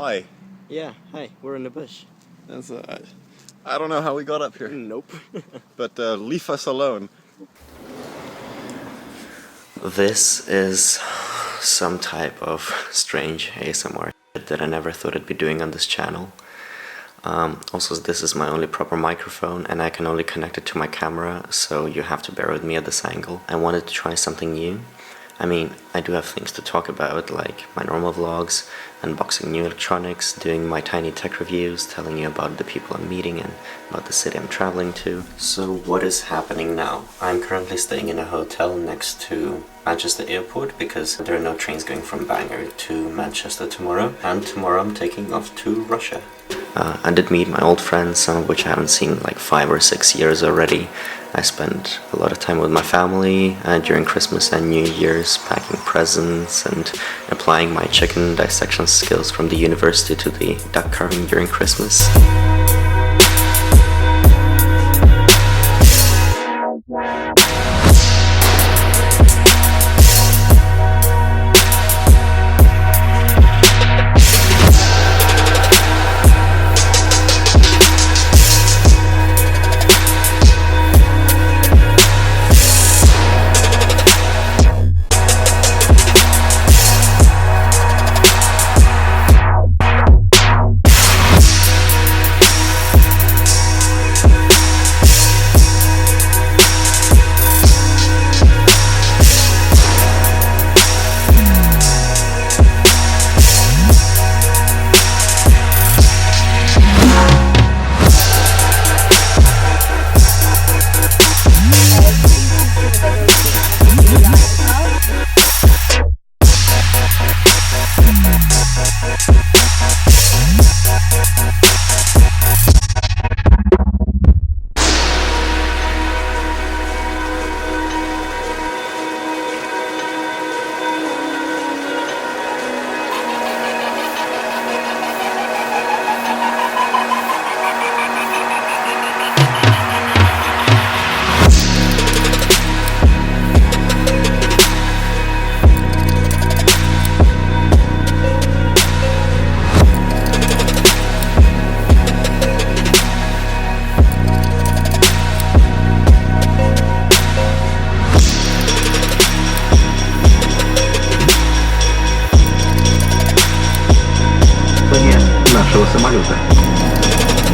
Hi. Yeah, hi, we're in the bush. That's, I don't know how we got up here. Nope. But leave us alone. This is some type of strange ASMR that I never thought I'd be doing on this channel. Also, this is my only proper microphone and I can only connect it to my camera, so you have to bear with me at this angle. I wanted to try something new. I mean, I do have things to talk about, like my normal vlogs, unboxing new electronics, doing my tiny tech reviews, telling you about the people I'm meeting and about the city I'm traveling to. So what is happening now? I'm currently staying in a hotel next to Manchester Airport because there are no trains going from Bangor to Manchester tomorrow, and tomorrow I'm taking off to Russia. I did meet my old friends, some of which I haven't seen in like 5 or 6 years already. I spent a lot of time with my family during Christmas and New Year's, packing presents and applying my chicken dissection skills from the university to the duck carving during Christmas.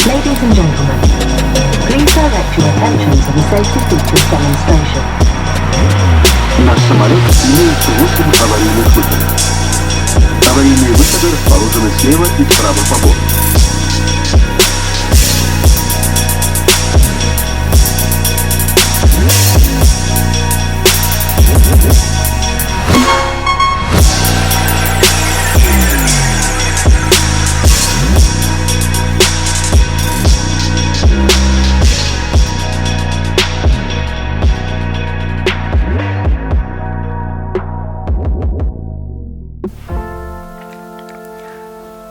Ladies and gentlemen, please direct your attention to the safety features demonstration. Наш самолет имеет 8 аварийных выходов. Аварийные выходы расположены слева и справа по борту.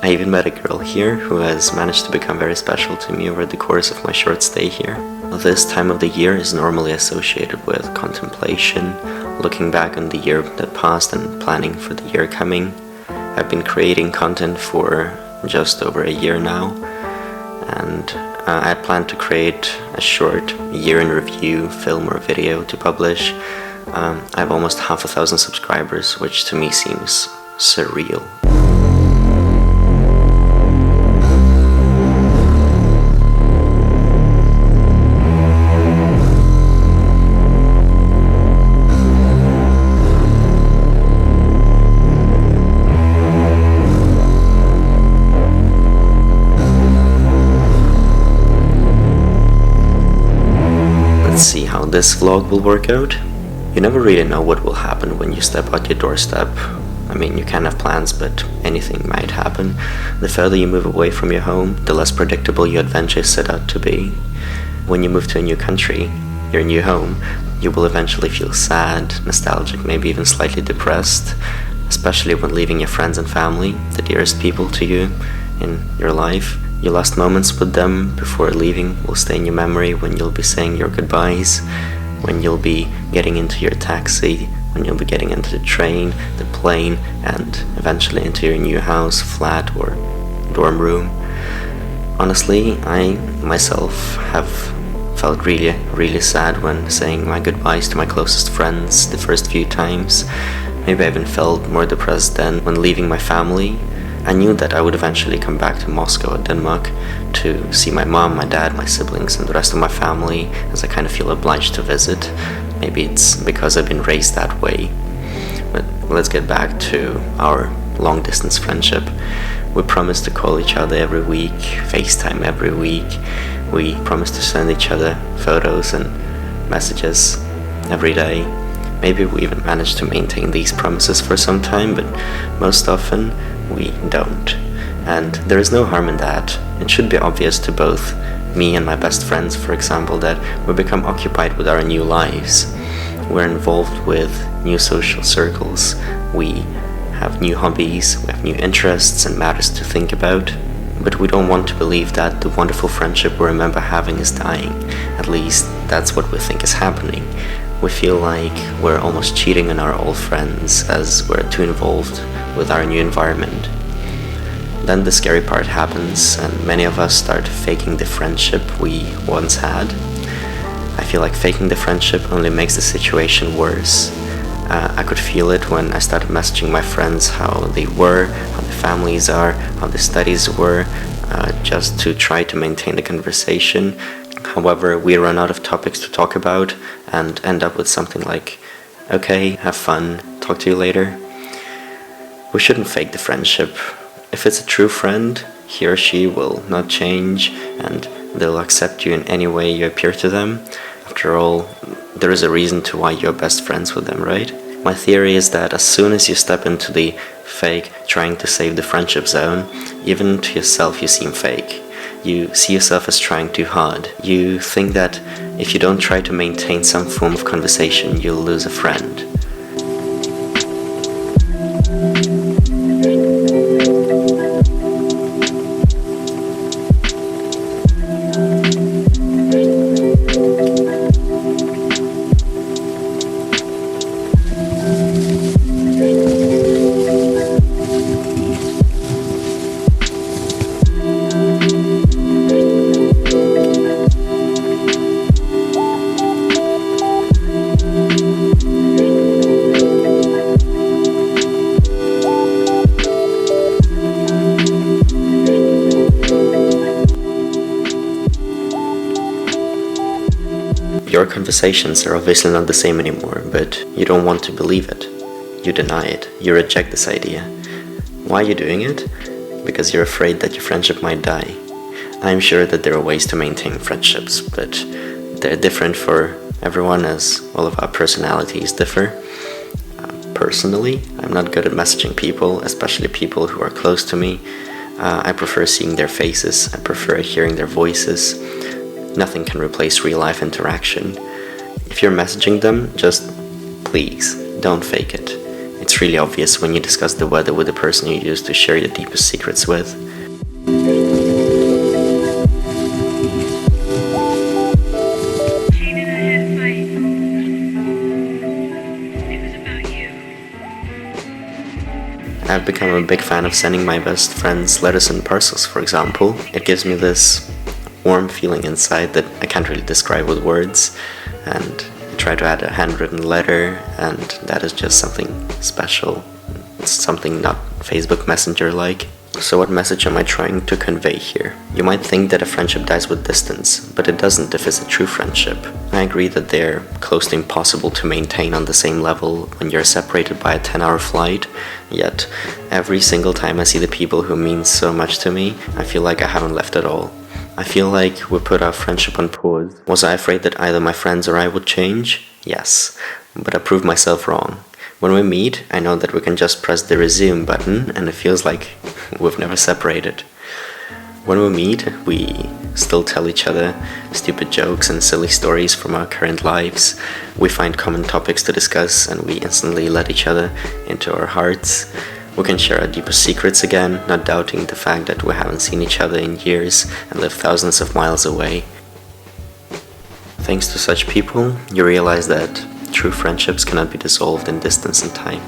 I even met a girl here who has managed to become very special to me over the course of my short stay here. This time of the year is normally associated with contemplation, looking back on the year that passed and planning for the year coming. I've been creating content for just over a year now, and I plan to create a short year in review film or video to publish. I have almost 500,000 subscribers, which to me seems surreal. Let's see how this vlog will work out. You never really know what will happen when you step out your doorstep. I mean, you can have plans, but anything might happen. The further you move away from your home, the less predictable your adventures set out to be. When you move to a new country, your new home, you will eventually feel sad, nostalgic, maybe even slightly depressed, especially when leaving your friends and family, the dearest people to you in your life. Your last moments with them before leaving will stay in your memory when you'll be saying your goodbyes, when you'll be getting into your taxi, when you'll be getting into the train, the plane, and eventually into your new house, flat, or dorm room. Honestly, I myself have felt really sad when saying my goodbyes to my closest friends the first few times. Maybe I even felt more depressed than when leaving my family. I knew that I would eventually come back to Moscow or Denmark to see my mom, my dad, my siblings, and the rest of my family, as I kind of feel obliged to visit. Maybe it's because I've been raised that way. But let's get back to our long-distance friendship. We promised to call each other every week, FaceTime every week. We promised to send each other photos and messages every day. Maybe we even managed to maintain these promises for some time, but most often we don't. And there is no harm in that. It should be obvious to both me and my best friends, for example, that we become occupied with our new lives. We're involved with new social circles. We have new hobbies, we have new interests and matters to think about. But we don't want to believe that the wonderful friendship we remember having is dying. At least that's what we think is happening. We feel like we're almost cheating on our old friends as we're too involved with our new environment. Then the scary part happens and many of us start faking the friendship we once had. I feel like faking the friendship only makes the situation worse. I could feel it when I started messaging my friends how they were, how their families are, how their studies were, just to try to maintain the conversation. However, we run out of topics to talk about and end up with something like, okay, have fun, talk to you later. We shouldn't fake the friendship. If it's a true friend, he or she will not change and they'll accept you in any way you appear to them. After all, there is a reason to why you're best friends with them, right? My theory is that as soon as you step into the fake, trying to save the friendship zone, even to yourself you seem fake. You see yourself as trying too hard. You think that if you don't try to maintain some form of conversation, you'll lose a friend. Your conversations are obviously not the same anymore, but you don't want to believe it. You deny it. You reject this idea. Why are you doing it? Because you're afraid that your friendship might die. I'm sure that there are ways to maintain friendships, but they're different for everyone as all of our personalities differ. Personally, I'm not good at messaging people, especially people who are close to me. I prefer seeing their faces. I prefer hearing their voices. Nothing can replace real-life interaction. If you're messaging them, just please, don't fake it. It's really obvious when you discuss the weather with the person you used to share your deepest secrets with. I've become a big fan of sending my best friends letters and parcels, for example. It gives me this warm feeling inside that I can't really describe with words, and I try to add a handwritten letter, and that is just something special. It's something not Facebook Messenger like. So what message am I trying to convey here? You might think that a friendship dies with distance, but it doesn't if it's a true friendship. I agree that they're close to impossible to maintain on the same level when you're separated by a 10-hour flight, yet every single time I see the people who mean so much to me, I feel like I haven't left at all. I feel like we put our friendship on pause. Was I afraid that either my friends or I would change? Yes, but I proved myself wrong. When we meet, I know that we can just press the resume button and it feels like we've never separated. When we meet, we still tell each other stupid jokes and silly stories from our current lives. We find common topics to discuss and we instantly let each other into our hearts. We can share our deepest secrets again, not doubting the fact that we haven't seen each other in years and live thousands of miles away. Thanks to such people, you realize that true friendships cannot be dissolved in distance and time.